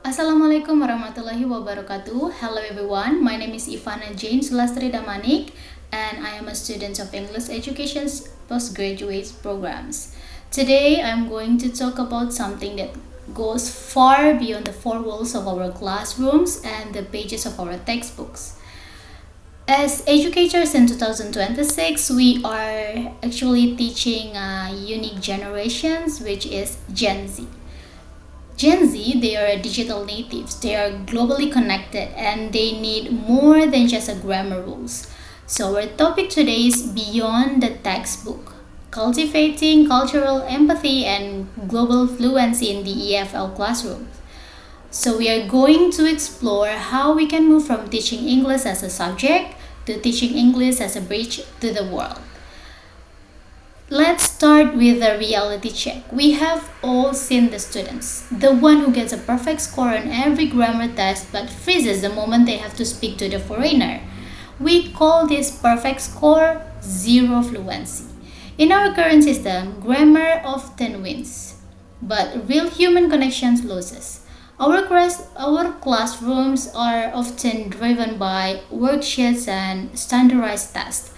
Assalamualaikum warahmatullahi wabarakatuh. Hello everyone, my name is Ivana Jane Sulastri Damanik and I am a student of English Education's postgraduate programs. Today I'm going to talk about something that goes far beyond the four walls of our classrooms and the pages of our textbooks. As educators in 2026, we are actually teaching unique generations, which is Gen Z. Gen Z, they are digital natives. They are globally connected and they need more than just a grammar rules. So our topic today is beyond the textbook, cultivating cultural empathy and global fluency in the EFL classroom. So we are going to explore how we can move from teaching English as a subject to teaching English as a bridge to the world. Let's start with a reality check. We have all seen the students, the one who gets a perfect score on every grammar test but freezes the moment they have to speak to the foreigner. We call this perfect score zero fluency. In our current system, grammar often wins, but real human connections loses. Our classrooms are often driven by worksheets and standardized tests.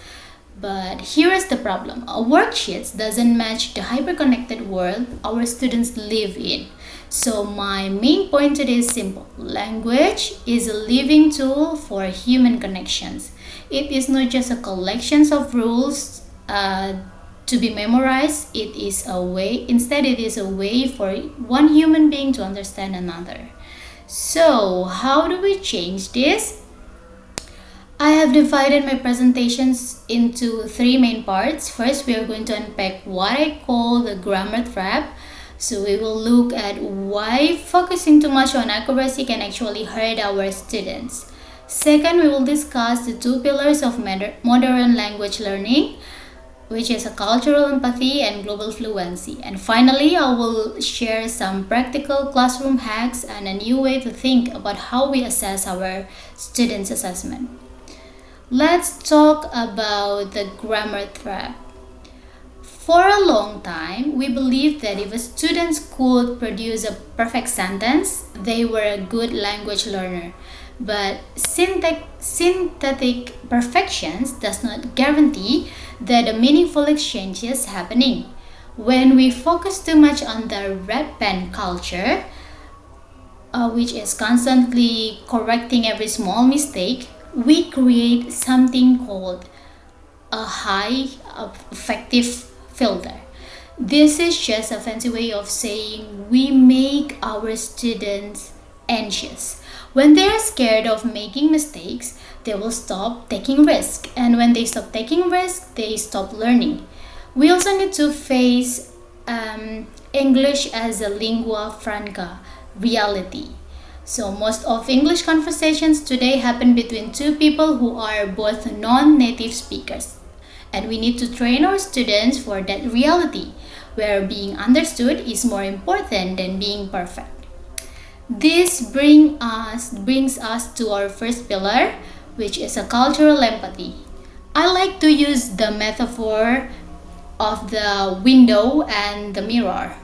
But here is the problem. Our worksheets doesn't match the hyper-connected world our students live in. So my main point today is simple. Language is a living tool for human connections. It is not just a collection of rules to be memorized. Instead it is a way for one human being to understand another. So how do we change this? I have divided my presentations into three main parts. First, we are going to unpack what I call the grammar trap. So we will look at why focusing too much on accuracy can actually hurt our students. Second, we will discuss the two pillars of modern language learning, which is a cultural empathy and global fluency. And finally, I will share some practical classroom hacks and a new way to think about how we assess our students' assessment. Let's talk about the grammar trap. For a long time, we believed that if a student could produce a perfect sentence, they were a good language learner. But synthetic perfections does not guarantee that a meaningful exchange is happening. When we focus too much on the red pen culture, which is constantly correcting every small mistake, we create something called a high effective filter. This is just a fancy way of saying we make our students anxious. When they are scared of making mistakes, they will stop taking risks. And when they stop taking risks, they stop learning. We also need to face English as a lingua franca reality. So most of English conversations today happen between two people who are both non-native speakers. And we need to train our students for that reality, where being understood is more important than being perfect. This brings us to our first pillar, which is a cultural empathy. I like to use the metaphor of the window and the mirror.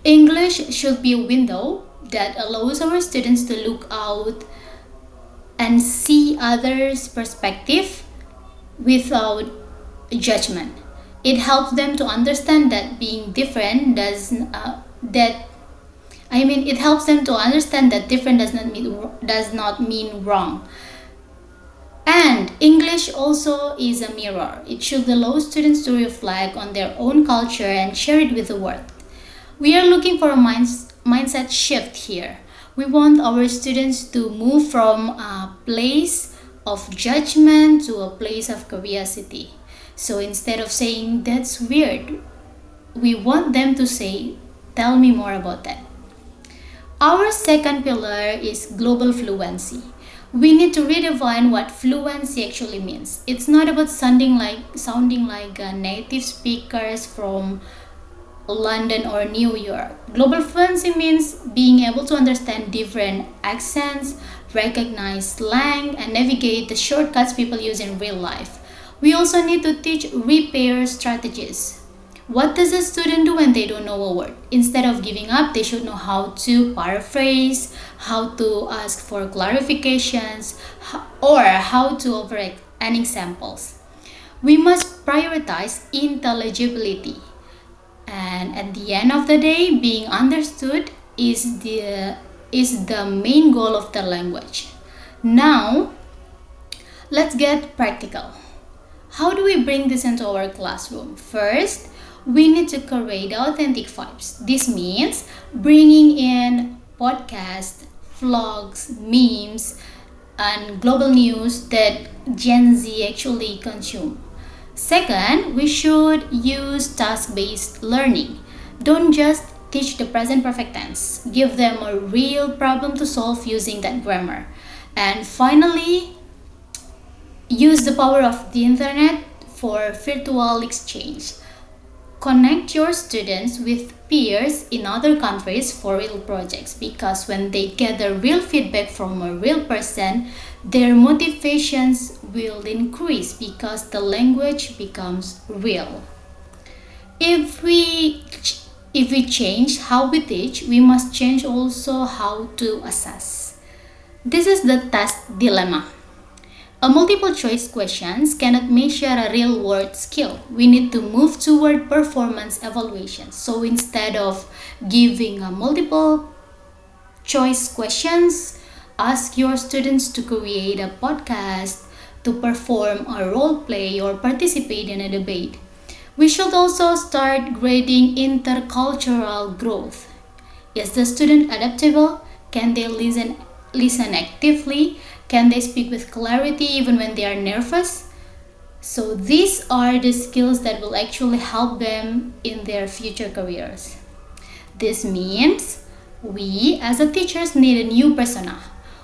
English should be a window that allows our students to look out and see others' perspective without judgment. It helps them to understand that being different it helps them to understand that different does not mean wrong. And English also is a mirror. It should allow students to reflect on their own culture and share it with the world. We are looking for a mindset shift here. We want our students to move from a place of judgment to a place of curiosity. So instead of saying, "That's weird," we want them to say, "Tell me more about that." Our second pillar is global fluency. We need to redefine what fluency actually means. It's not about sounding like native speakers from London or New York. Global fluency means being able to understand different accents, recognize slang, and navigate the shortcuts people use in real life. We also need to teach repair strategies. What does a student do when they don't know a word? Instead of giving up, they should know how to paraphrase, how to ask for clarifications, or how to offer an examples. We must prioritize intelligibility. And at the end of the day, being understood is the main goal of the language. Now, let's get practical. How do we bring this into our classroom? First, we need to create authentic vibes. This means bringing in podcasts, vlogs, memes, and global news that Gen Z actually consume. Second, we should use task-based learning. Don't just teach the present perfect tense. Give them a real problem to solve using that grammar. And finally, use the power of the internet for virtual exchange. Connect your students with peers in other countries for real projects, because when they get the real feedback from a real person, their motivations will increase because the language becomes real. If we change how we teach, we must change also how to assess. This is the test dilemma. A multiple choice questions cannot measure a real world skill. We need to move toward performance evaluation. So instead of giving a multiple choice questions, ask your students to create a podcast, to perform a role play, or participate in a debate. We should also start grading intercultural growth. Is the student adaptable? Can they listen actively? Can they speak with clarity even when they are nervous? So these are the skills that will actually help them in their future careers. This means we as a teachers need a new persona.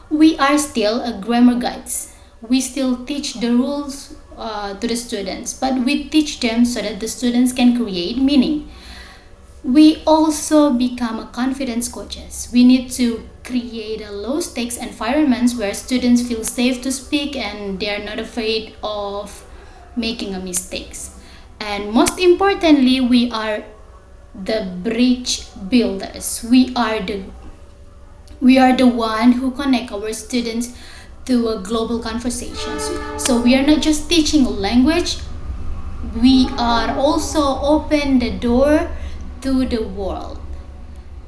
We are still a grammar guides. We still teach the rules to the students, but we teach them so that the students can create meaning. We also become a confidence coaches. We need to create a low stakes environments where students feel safe to speak and they are not afraid of making a mistakes. And most importantly, we are the bridge builders. We are the one who connect our students to a global conversations. So we are not just teaching language, we are also open the door to the world.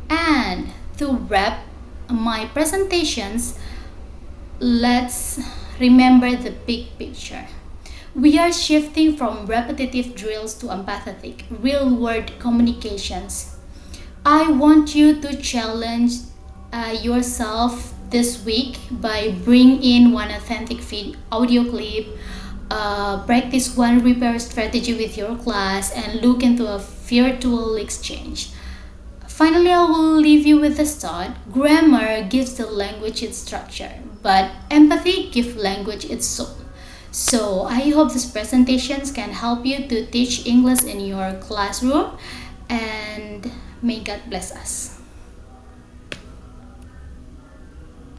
And to wrap my presentations, let's remember the big picture. We are shifting from repetitive drills to empathetic, real world communications. I want you to challenge yourself this week by bring in one authentic audio clip, practice one repair strategy with your class, and look into a virtual exchange. Finally, I will leave you with this thought. Grammar gives the language its structure, but empathy gives language its soul. So I hope these presentations can help you to teach English in your classroom, and may God bless us.